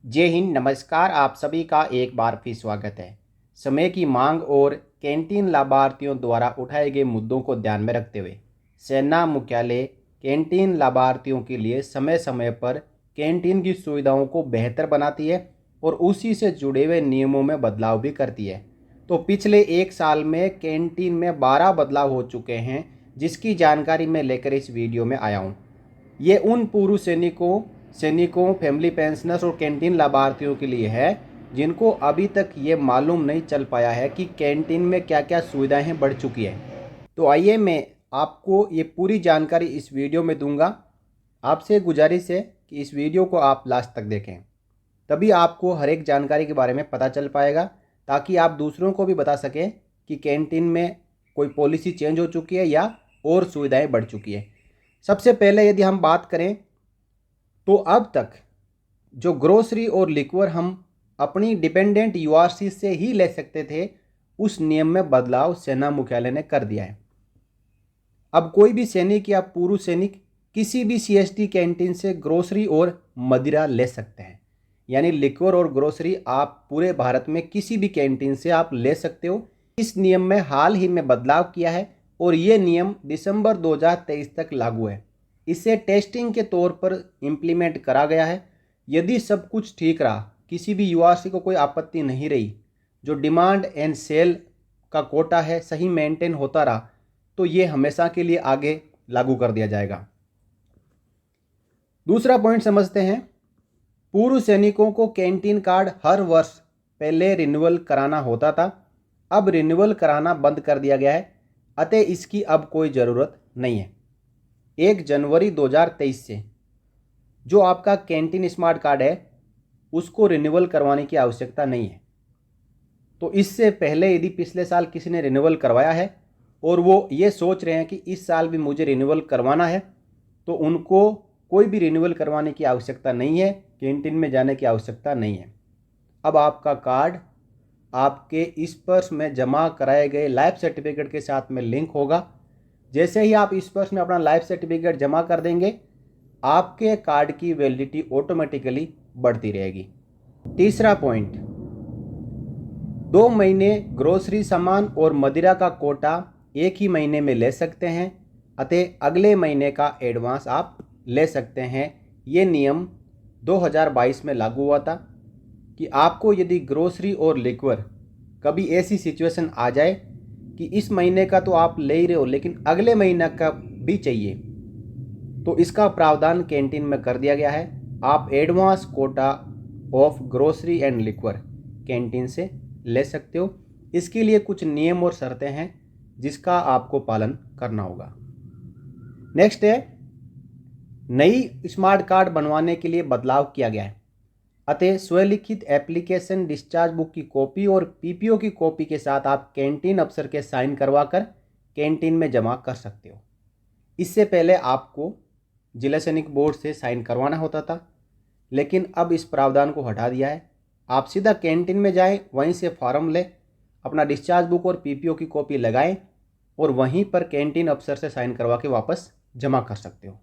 जय हिंद, नमस्कार। आप सभी का एक बार फिर स्वागत है। समय की मांग और कैंटीन लाभार्थियों द्वारा उठाए गए मुद्दों को ध्यान में रखते हुए सेना मुख्यालय कैंटीन लाभार्थियों के लिए समय समय पर कैंटीन की सुविधाओं को बेहतर बनाती है और उसी से जुड़े हुए नियमों में बदलाव भी करती है। तो पिछले एक साल में कैंटीन में 12 बदलाव हो चुके हैं, जिसकी जानकारी मैं लेकर इस वीडियो में आया हूँ। ये उन पूर्व सैनिकों, फैमिली पेंशनर्स और कैंटीन लाभार्थियों के लिए है जिनको अभी तक ये मालूम नहीं चल पाया है कि कैंटीन में क्या क्या सुविधाएं बढ़ चुकी है। तो आइए मैं आपको ये पूरी जानकारी इस वीडियो में दूंगा। आपसे गुजारिश है कि इस वीडियो को आप लास्ट तक देखें, तभी आपको हर एक जानकारी के बारे में पता चल पाएगा, ताकि आप दूसरों को भी बता सकें कि कैंटीन में कोई पॉलिसी चेंज हो चुकी है या और सुविधाएं बढ़ चुकी है। सबसे पहले यदि हम बात करें तो अब तक जो ग्रोसरी और लिक्वर हम अपनी डिपेंडेंट यूआरसी से ही ले सकते थे, उस नियम में बदलाव सेना मुख्यालय ने कर दिया है। अब कोई भी सैनिक या पूर्व सैनिक किसी भी सीएसडी कैंटीन से ग्रोसरी और मदिरा ले सकते हैं। यानी लिक्वर और ग्रोसरी आप पूरे भारत में किसी भी कैंटीन से आप ले सकते हो। इस नियम में हाल ही में बदलाव किया है और ये नियम दिसंबर 2023 तक लागू है। इसे टेस्टिंग के तौर पर इम्प्लीमेंट करा गया है। यदि सब कुछ ठीक रहा, किसी भी यूआरसी को कोई आपत्ति नहीं रही, जो डिमांड एंड सेल का कोटा है सही मेंटेन होता रहा, तो ये हमेशा के लिए आगे लागू कर दिया जाएगा। दूसरा पॉइंट समझते हैं। पूर्व सैनिकों को कैंटीन कार्ड हर वर्ष पहले रिन्यूअल कराना होता था, अब रिन्यूअल कराना बंद कर दिया गया है, अतः इसकी अब कोई ज़रूरत नहीं है। 1 जनवरी 2023 से जो आपका कैंटीन स्मार्ट कार्ड है उसको रिन्यूअल करवाने की आवश्यकता नहीं है। तो इससे पहले यदि पिछले साल किसी ने रिन्यूअल करवाया है और वो ये सोच रहे हैं कि इस साल भी मुझे रिन्यूअल करवाना है, तो उनको कोई भी रिन्यूअल करवाने की आवश्यकता नहीं है, कैंटीन में जाने की आवश्यकता नहीं है। अब आपका कार्ड आपके इस पर्स में जमा कराए गए लाइफ सर्टिफिकेट के साथ में लिंक होगा। जैसे ही आप इस पर्स में अपना लाइफ सर्टिफिकेट जमा कर देंगे, आपके कार्ड की वैलिडिटी ऑटोमेटिकली बढ़ती रहेगी। तीसरा पॉइंट, 2 महीने ग्रोसरी सामान और मदिरा का कोटा एक ही महीने में ले सकते हैं, अतः अगले महीने का एडवांस आप ले सकते हैं। ये नियम 2022 में लागू हुआ था कि आपको यदि ग्रोसरी और लिक्वर कभी ऐसी सिचुएशन आ जाए कि इस महीने का तो आप ले ही रहे हो लेकिन अगले महीने का भी चाहिए, तो इसका प्रावधान कैंटीन में कर दिया गया है। आप advance Kota of grocery and liquor canteen से ले सकते हो। इसके लिए कुछ नियम और शर्तें हैं जिसका आपको पालन करना होगा। नेक्स्ट है, नई स्मार्ट कार्ड बनवाने के लिए बदलाव किया गया है, अतः स्वलिखित एप्लीकेशन, डिस्चार्ज बुक की कॉपी और पीपीओ की कॉपी के साथ आप कैंटीन अफसर के साइन करवाकर कैंटीन में जमा कर सकते हो। इससे पहले आपको जिला सैनिक बोर्ड से साइन करवाना होता था, लेकिन अब इस प्रावधान को हटा दिया है। आप सीधा कैंटीन में जाएं, वहीं से फॉर्म लें, अपना डिस्चार्ज बुक और पीपीओ की कॉपी लगाएं और वहीं पर कैंटीन अफसर से साइन करवा के वापस जमा कर सकते हो।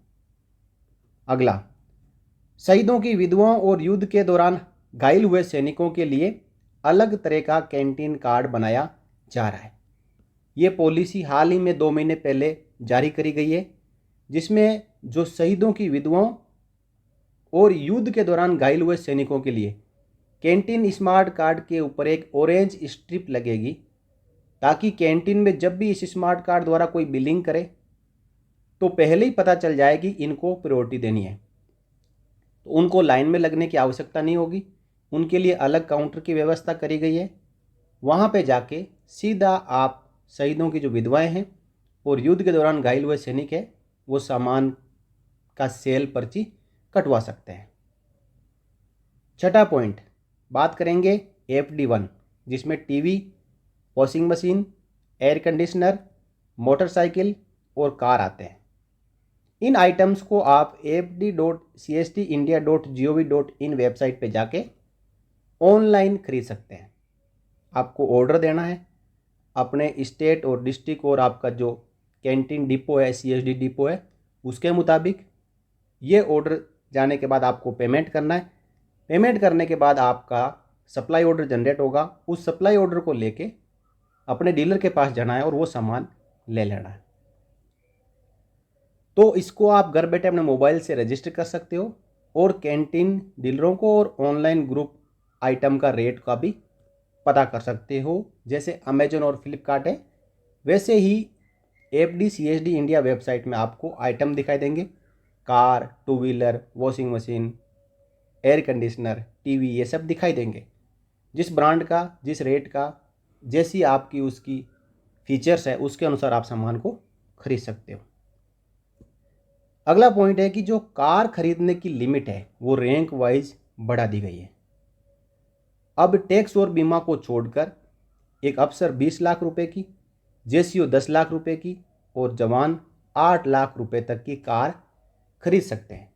अगला, शहीदों की विधवाओं और युद्ध के दौरान घायल हुए सैनिकों के लिए अलग तरह का कैंटीन कार्ड बनाया जा रहा है। ये पॉलिसी हाल ही में 2 महीने पहले जारी करी गई है, जिसमें जो शहीदों की विधवाओं और युद्ध के दौरान घायल हुए सैनिकों के लिए कैंटीन स्मार्ट कार्ड के ऊपर एक ऑरेंज स्ट्रिप लगेगी, ताकि कैंटीन में जब भी इस स्मार्ट कार्ड द्वारा कोई बिलिंग करे तो पहले ही पता चल जाए कि इनको प्रायोरिटी देनी है। तो उनको लाइन में लगने की आवश्यकता नहीं होगी। उनके लिए अलग काउंटर की व्यवस्था करी गई है। वहाँ पे जाके सीधा आप शहीदों की जो विधवाएं हैं और युद्ध के दौरान घायल हुए सैनिक है, वो सामान का सेल पर्ची कटवा सकते हैं। छठा पॉइंट, बात करेंगे FD1, जिसमें TV, washing machine, air conditioner, motorcycle और कार आते हैं। इन आइटम्स को आप fd.cstindia.gov.in वेबसाइट पे जाके ऑनलाइन खरीद सकते हैं। आपको ऑर्डर देना है अपने स्टेट और डिस्ट्रिक्ट और आपका जो कैंटीन डिपो है, CSD डिपो है, उसके मुताबिक। ये ऑर्डर जाने के बाद आपको पेमेंट करना है। पेमेंट करने के बाद आपका सप्लाई ऑर्डर जनरेट होगा। उस सप्लाई ऑर्डर को लेके अपने डीलर के पास जाना है और वो सामान ले लेना है। तो इसको आप घर बैठे अपने मोबाइल से रजिस्टर कर सकते हो और कैंटीन डीलरों को और ऑनलाइन ग्रुप आइटम का रेट का भी पता कर सकते हो। जैसे अमेजन और फ्लिपकार्ट है, वैसे ही FDCSD इंडिया वेबसाइट में आपको आइटम दिखाई देंगे। Car, two wheeler, washing machine, air conditioner, TV, ये सब दिखाई देंगे। जिस ब्रांड का, जिस रेट का, जैसी आपकी उसकी फीचर्स है, उसके अनुसार आप सामान को खरीद सकते हो। अगला पॉइंट है कि जो कार खरीदने की लिमिट है वो रैंक वाइज बढ़ा दी गई है। अब टैक्स और बीमा को छोड़कर एक अफसर 20 लाख रुपए की, JCO 10 लाख रुपए की और जवान 8 लाख रुपए तक की कार खरीद सकते हैं।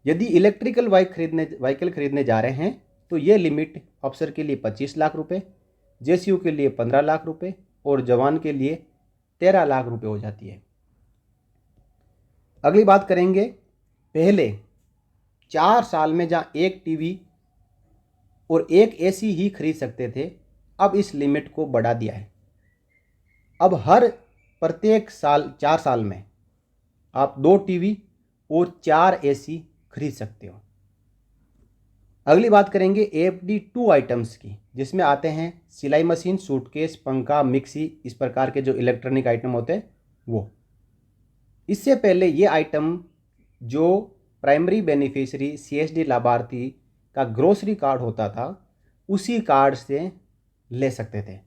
यदि इलेक्ट्रिकल व्हीकल खरीदने जा रहे हैं तो ये लिमिट अफसर के लिए 25 लाख रुपए, JCO के लिए 15 लाख रुपए और जवान के लिए 13 लाख रुपए हो जाती है। अगली बात करेंगे, पहले 4 साल में जहाँ एक टीवी और एक AC ही खरीद सकते थे, अब इस लिमिट को बढ़ा दिया है। अब हर प्रत्येक साल 4 साल में आप 2 टीवी और 4 AC खरीद सकते हो। अगली बात करेंगे FD2 आइटम्स की, जिसमें आते हैं सिलाई मशीन, सूटकेस, पंखा, मिक्सी, इस प्रकार के जो इलेक्ट्रॉनिक आइटम होते हैं वो। इससे पहले ये आइटम जो प्राइमरी बेनिफिशियरी CSD लाभार्थी का ग्रोसरी कार्ड होता था, उसी कार्ड से ले सकते थे।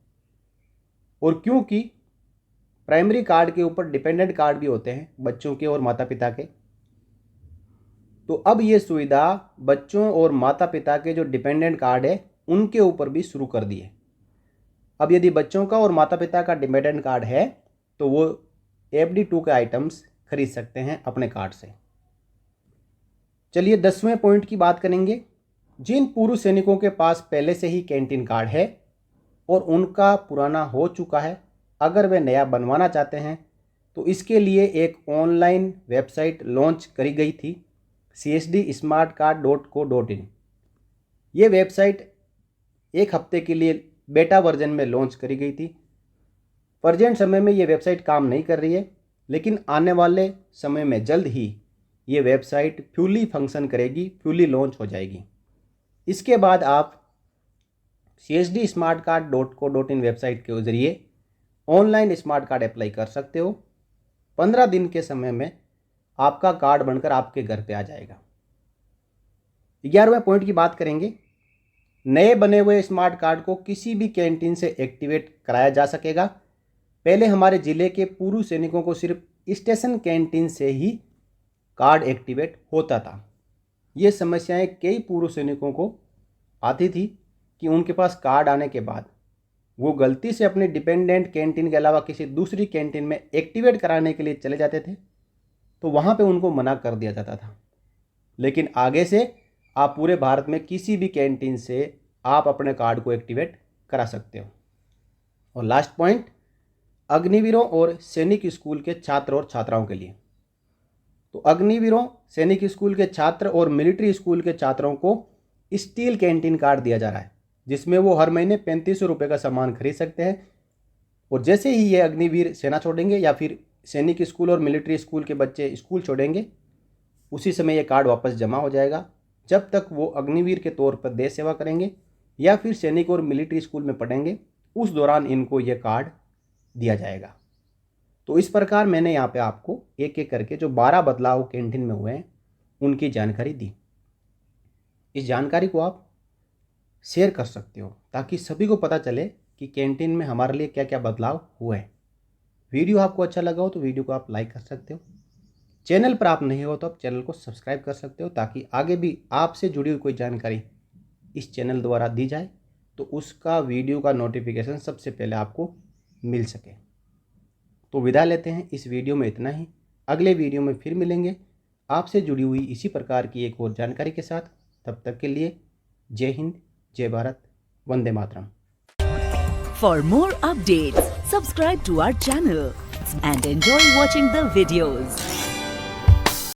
और क्योंकि प्राइमरी कार्ड के ऊपर डिपेंडेंट कार्ड भी होते हैं बच्चों के और माता पिता के, तो अब ये सुविधा बच्चों और माता पिता के जो डिपेंडेंट कार्ड है उनके ऊपर भी शुरू कर दी है। अब यदि बच्चों का और माता पिता का डिपेंडेंट कार्ड है तो वो FD2 के आइटम्स खरीद सकते हैं अपने कार्ड से। चलिए 10वें पॉइंट की बात करेंगे। जिन पूर्व सैनिकों के पास पहले से ही कैंटीन कार्ड है और उनका पुराना हो चुका है, अगर वे नया बनवाना चाहते हैं तो इसके लिए एक ऑनलाइन वेबसाइट लॉन्च करी गई थी, CSDsmartcard.co.in। ये वेबसाइट एक हफ्ते के लिए बेटा वर्जन में लॉन्च करी गई थी। प्रेजेंट समय में ये वेबसाइट काम नहीं कर रही है, लेकिन आने वाले समय में जल्द ही ये वेबसाइट फुली फंक्शन करेगी, फुली लॉन्च हो जाएगी। इसके बाद आप CSDsmartcard.co.in वेबसाइट के जरिए ऑनलाइन स्मार्ट कार्ड अप्लाई कर सकते हो। 15 दिन के समय में आपका कार्ड बनकर आपके घर पे आ जाएगा। 11वें पॉइंट की बात करेंगे। नए बने हुए स्मार्ट कार्ड को किसी भी कैंटीन से एक्टिवेट कराया जा सकेगा। पहले हमारे ज़िले के पूर्व सैनिकों को सिर्फ स्टेशन कैंटीन से ही कार्ड एक्टिवेट होता था। ये समस्याएं कई पूर्व सैनिकों को आती थी कि उनके पास कार्ड आने के बाद वो गलती से अपने डिपेंडेंट कैंटीन के अलावा किसी दूसरी कैंटीन में एक्टिवेट कराने के लिए चले जाते थे, तो वहाँ पे उनको मना कर दिया जाता था। लेकिन आगे से आप पूरे भारत में किसी भी कैंटीन से आप अपने कार्ड को एक्टिवेट करा सकते हो। और लास्ट पॉइंट, अग्निवीरों और सैनिक स्कूल के छात्र और छात्राओं के लिए। तो अग्निवीरों, सैनिक स्कूल के छात्र और मिलिट्री स्कूल के छात्रों को स्टील कैंटीन कार्ड दिया जा रहा है, जिसमें वो हर महीने 3500 रुपये का सामान खरीद सकते हैं। और जैसे ही ये अग्निवीर सेना छोड़ेंगे या फिर सैनिक स्कूल और मिलिट्री स्कूल के बच्चे स्कूल छोड़ेंगे, उसी समय ये कार्ड वापस जमा हो जाएगा। जब तक वो अग्निवीर के तौर पर देश सेवा करेंगे या फिर सैनिक और मिलिट्री स्कूल में पढ़ेंगे, उस दौरान इनको ये कार्ड दिया जाएगा। तो इस प्रकार मैंने यहाँ पे आपको एक एक करके जो 12 बदलाव कैंटीन में हुए हैं उनकी जानकारी दी। इस जानकारी को आप शेयर कर सकते हो ताकि सभी को पता चले कि कैंटीन में हमारे लिए क्या क्या बदलाव हुए हैं। वीडियो आपको अच्छा लगा हो तो वीडियो को आप लाइक कर सकते हो। चैनल पर आप नहीं हो तो आप चैनल को सब्सक्राइब कर सकते हो ताकि आगे भी आपसे जुड़ी हुई कोई जानकारी इस चैनल द्वारा दी जाए तो उसका वीडियो का नोटिफिकेशन सबसे पहले आपको मिल सके। तो विदा लेते हैं इस वीडियो में इतना ही। अगले वीडियो में फिर मिलेंगे आपसे जुड़ी हुई इसी प्रकार की एक और जानकारी के साथ। तब तक के लिए जय हिंद, जय Bharat, Vande Mataram. For more updates, subscribe to our channel and enjoy watching the videos.